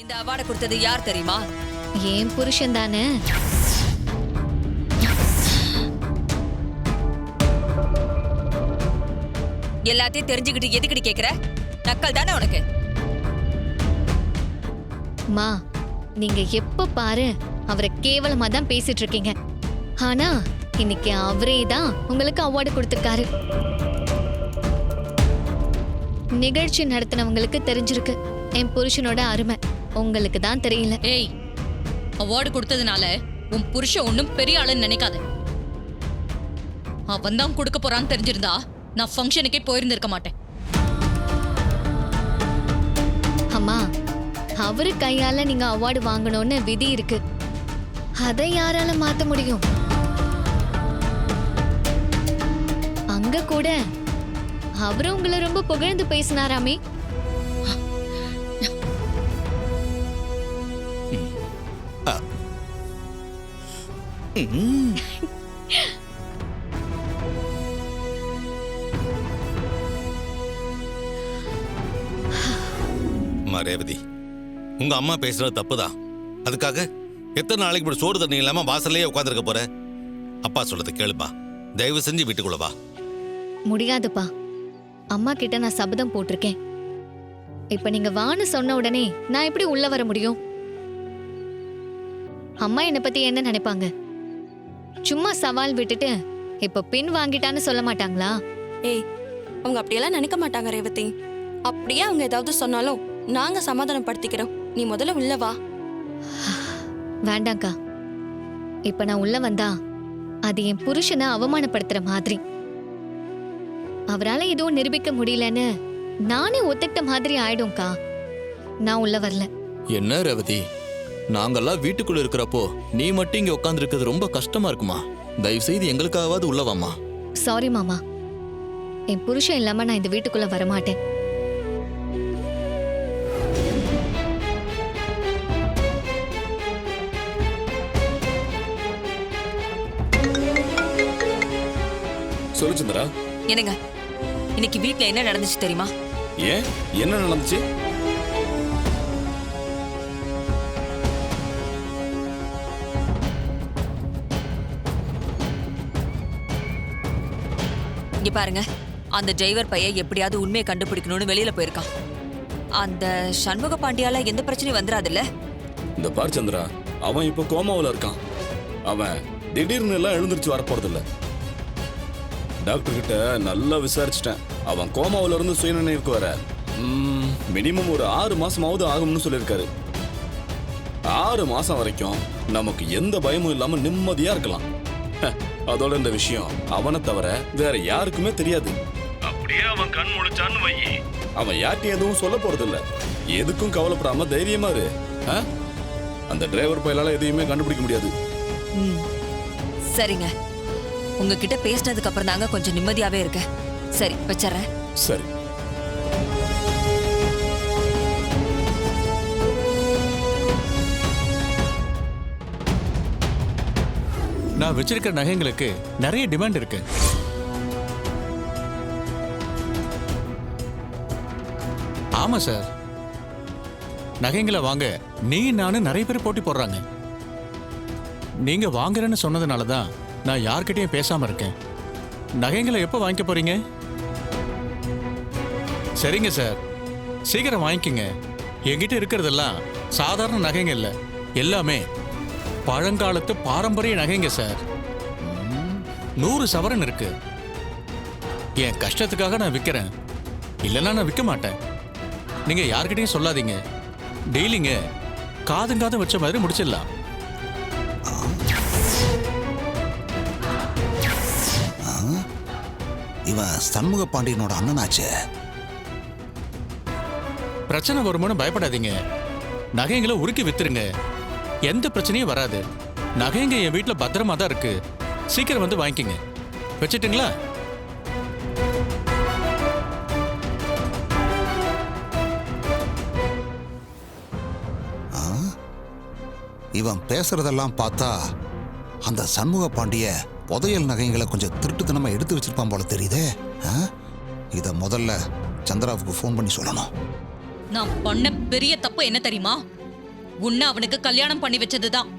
இந்த அவார்டை கொடுத்தது யார் தெரியுமா? ஏன் புருஷன் தானே. எல்லாத்தையும் தெரிஞ்சுக்கிட்டு எதுக்கிட்டு கேக்குற? நக்கல் தானே உனக்கு? மா, நீங்க எப்ப பாரு அவரை கேவலமா தான் பேசிட்டு இருக்கீங்க. ஆனா இன்னைக்கு அவரே தான் உங்களுக்கு அவார்டு கொடுத்திருக்காரு. நிகழ்ச்சி நடத்தினவங்களுக்கு தெரிஞ்சிருக்கு என் புருஷனோட அருமை. உங்களுக்கு தான் தெரியல. ஏய், அவார்டு கொடுத்ததுனால உன் புருஷன் ஒன்னும் பெரிய ஆளுன்னு நினைக்காத. அவன் தான் கொடுக்க போறான்னு தெரிஞ்சிருந்தா நான் ஃபங்க்ஷனுக்கே போயிருந்திருக்க மாட்டேன். அம்மா, அவரு கையால நீங்க அவார்டு வாங்கணும்னு விதி இருக்கு. அதை யாரால மாத்த முடியும்? அங்க கூட அவரு உங்களை ரொம்ப புகழ்ந்து பேசினாராமே. ரேவதி, உங்க அம்மா பேசுறது தப்புதான். அதுக்காக எத்தனை நாளைக்கு இப்படி சோறு தண்ணி இல்லாம வாசல்லையே உட்காந்துருக்க போற? அப்பா சொல்றதை கேளுப்பா. தயவு செஞ்சு வீட்டுக்குள்ள வா. முடியாதுப்பா. அம்மா கிட்ட நான் சபதம் போட்டிருக்கேன். இப்ப நீங்க வான்னு சொன்ன உடனே நான் எப்படி உள்ள வர முடியும்? அம்மா என்ன பத்தி என்ன நினைப்பாங்க? சும்மா சவால் விட்டுட்டு இப்ப பின் வாங்கிட்டான்னு சொல்ல மாட்டாங்களா? ஏய், அவங்க அப்படியெல்லாம் நினைக்க மாட்டாங்க ரேவதி. அப்படியே அவங்க ஏதாவது சொன்னாலும் நாங்க சமாதானப்படுத்திக்கிறோம். நீ முதல்ல உள்ள வா. வேண்டாங்க்கா. இப்ப நான் உள்ள வந்தா அது என் புருஷனை அவமானப்படுத்துற மாதிரி. அவரால எதுவும் நிரூபிக்க முடியலன்னு நானே ஒத்துக்கிட்ட மாதிரி ஆயிடும்க்கா. நான் உள்ள வரல. என்ன ரேவதி, நாங்கெல்லாம் வீட்டுக்குள்ள இருக்கிறப்போ நீ மட்டும் இங்க உட்கார்ந்து இருக்கிறது ரொம்ப கஷ்டமா இருக்குமா? தயவு செய்து எங்களுக்காகவாது உள்ளவாமா. சாரி மாமா. என் புருஷன் இல்லாம நான் இந்த வீட்டுக்குள்ள வரமாட்டேன். சொல்லு சந்திரா. என்னங்க, இன்னைக்கு வீட்ல என்ன நடந்துச்சு தெரியுமா? ஏன், என்ன நடந்துச்சு? இங்க பாருங்க, அந்த டிரைவர் பையன் எப்படியாவது உண்மையை கண்டுபிடிக்கணும்னு வெளியில போயிருக்கான். அந்த சண்முக பாண்டியால எந்த பிரச்சனையும் வந்துடாதுல்ல? இந்த பார் சந்திரா, அவன் இப்ப கோமாவுல இருக்கான். அவன் திடீர்னு எல்லாம் எழுந்திருச்சு வரப்போறதில்ல. டாக்டர் கிட்ட நல்லா விசாரிச்சுட்டேன். அவன் கோமாவுல இருந்து சுயநினைவுக்கு வர மினிமம் ஒரு 6 மாசமாவது ஆகும்னு சொல்லியிருக்காரு. 6 மாசம் வரைக்கும் நமக்கு எந்த பயமும் இல்லாம நிம்மதியா இருக்கலாம். அதோட இந்த விஷயம் அவனை தவிர வேற யாருக்குமே தெரியாது. அப்படியே அவன் கண் முழிச்சான்னு வை, அவன் யார்ட்டையும் எதுவும் சொல்ல போறது இல்ல. எதுக்கும் கவலைப்படாம தைரியமா இரு. அந்த டிரைவர் பையலால எதையுமே கண்டுபிடிக்க முடியாது. சரிங்க, உங்ககிட்ட பேசினதுக்கு அப்புறம் தாங்க கொஞ்சம் நிம்மதியாவே இருக்க. சரி, வச்சறேன். சரி. நான் வச்சிருக்கிற நகைங்களுக்கு நிறைய டிமாண்ட் இருக்கு. ஆமா சார், நகைங்களை வாங்க நீ நானும் நிறைய பேர் போட்டி போடுறாங்க. நீங்க வாங்குறேன்னு சொன்னதுனால தான் நான் யார்கிட்டயும் பேசாம இருக்கேன். நகைங்களை எப்போ வாங்கிக்க போறீங்க? சரிங்க சார், சீக்கிரம் வாங்கிக்கங்க. என்கிட்ட இருக்கிறதெல்லாம் சாதாரண நகைங்க இல்ல, எல்லாமே பழங்காலத்து பாரம்பரிய நகைங்க சார். 100 சவரன் இருக்கு. என் கஷ்டத்துக்காக நான் விற்கிறேன், இல்லைன்னா நான் விற்க மாட்டேன். நீங்க யார்கிட்டயும் சொல்லாதீங்க. டெய்லிங்க காதுங்காதும் வச்ச மாதிரி முடிச்சிடலாம். இவன் சண்முக பாண்டியனோட அண்ணனாச்சு. பிரச்சனை வருமானு பயப்படாதீங்க. நகைங்களை உருக்கி வித்துருங்க, எந்த பிரச்சனையும் வராது. நகைங்க என் வீட்டுல பத்திரமா தான் இருக்கு. சீக்கிரம் வந்து வாங்கிக்கங்க. வச்சுட்டுங்களா? இவன் பேசுறதெல்லாம் பார்த்தா அந்த சண்முக பாண்டிய புதையல் நகைங்களை கொஞ்சம் திருட்டுத்தனமா எடுத்து வச்சிருப்பான் போல தெரியுதே. இத முதல்ல சந்திராவுக்கு ஃபோன் பண்ணி சொல்லணும். நான் பண்ண பெரிய தப்பு என்ன தெரியுமா? உன்னை அவனுக்கு கல்யாணம் பண்ணி வச்சதுதான்.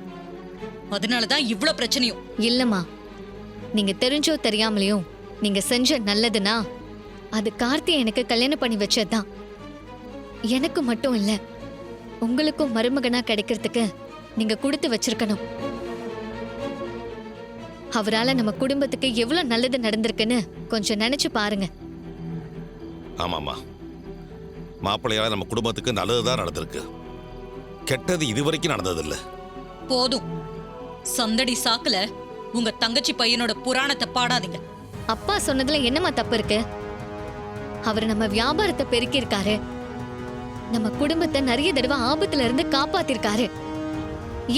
அதனாலதான் இவ்ளோ பிரச்சனையும். இல்லம்மா, நீங்க தெரிஞ்சோ தெரியாமலையோ நீங்க செஞ்ச நல்லதுன்னா அது கார்த்தி எனக்கு கல்யாணம் பண்ணி வச்சதுதான். எனக்கு மட்டும் இல்ல, உங்களுக்கும் மருமகனா கிடைக்கிறதுக்கு நீங்க கொடுத்து வச்சிருக்கணும். அவரால நம்ம குடும்பத்துக்கு எவ்வளவு நல்லது நடந்திருக்குன்னு கொஞ்சம் நினைச்சு பாருங்க. ஆமாம்மா, மாப்பிள்ளையால நம்ம குடும்பத்துக்கு நல்லதுதான் நடந்திருக்கு. கெட்டது இதுவரைக்கும் நடந்ததில்ல. போதும். சந்தடி சாக்குல உங்க தங்கச்சி பையனோட புராணத்தை பாடாதீங்க. அப்பா சொன்னதுல என்னமா தப்பு இருக்கு? அவர் நம்ம வியாபாரத்தை பெருக்கியிருக்காரு, நம்ம குடும்பத்தை நிறைய தடவை ஆபத்துல இருந்து காப்பாத்திருக்காரு.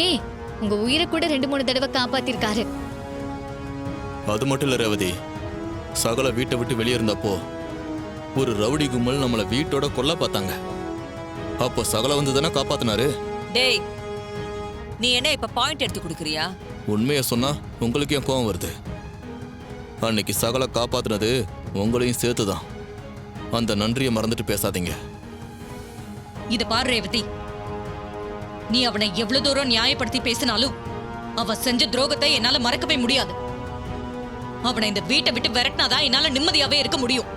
ஏன் உங்க உயிரை கூட 2-3 தடவை காப்பாத்திருக்காரு. அது மட்டும் இல்ல ரேவதி, சகல வீட்டை விட்டு வெளியே இருந்தப்போ ஒரு ரவுடி கும்பல் நம்மள வீட்டோட கொல்ல பார்த்தாங்க. அப்போ சகல வந்து தானே காப்பாத்தினாரு. டேய், நீ என்ன இப்ப பாயிண்ட் எடுத்து கொடுக்குறியா? உண்மையை சொன்னா உங்களுக்கு ஏன் கோவம் வருது? அன்னைக்கு சகல காப்பாத்தினது உங்களையும் சேர்த்துதான். அந்த நன்றியை மறந்துட்டு பேசாதீங்க. இத பாரு ரேவதி, நீ அவனை எவ்வளவு தூரம் நியாயப்படுத்தி பேசினாலும் அவன் செஞ்ச துரோகத்தை என்னால மறக்கவே முடியாது. அவனை இந்த வீட்டை விட்டு விரட்டினாதான் என்னால நிம்மதியாவே இருக்க முடியும்.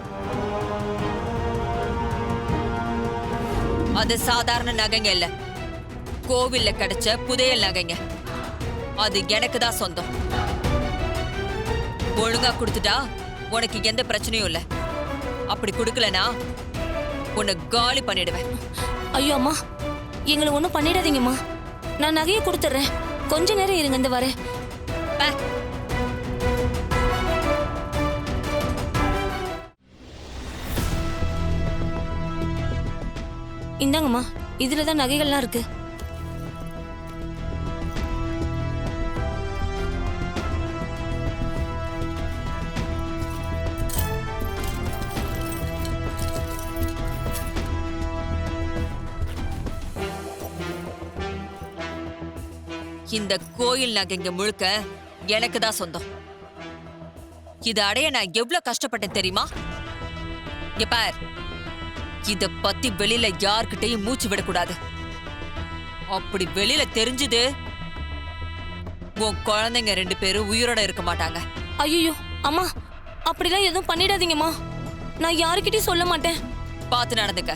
அது சாதாரண நகைங்க இல்ல, கோவில்ல கிடைச்ச புதையல் நகைங்க. அது எனக்கு தான் சொந்தம். ஒழுங்கா கொடுத்துட்டா உனக்கு எந்த பிரச்சனையும் இல்ல. அப்படி கொடுக்கலனா உன்னை காலி பண்ணிடுவேன். ஐயோ அம்மா, எங்களை ஒன்றும் பண்ணிடாதீங்கம்மா. நான் நகையை கொடுத்துட்றேன், கொஞ்ச நேரம் இருங்க, இந்த வரேன். பே. இந்தாங்கம்மா, இதுல தான் நகைகள்லாம் இருக்கு. இந்த கோயில் நகைங்க முழுக்க எனக்கு தான் சொந்தம். இத அடைய நான் எவ்வளவு கஷ்டப்பட்டேன் தெரியுமா? இங்க பார், இத பத்தி வெளியில யார்கிட்டயும் மூச்சு விடக்கூடாது. அப்படி வெளியில தெரிஞ்சது உன் குழந்தைங்க 2 பேரும் உயிரோட இருக்க மாட்டாங்க. ஐயோ அம்மா, அப்படிலாம் எதுவும் பண்ணிடாதீங்கம்மா. நான் யாருக்கிட்டையும் சொல்ல மாட்டேன். பார்த்து நடந்துக்க.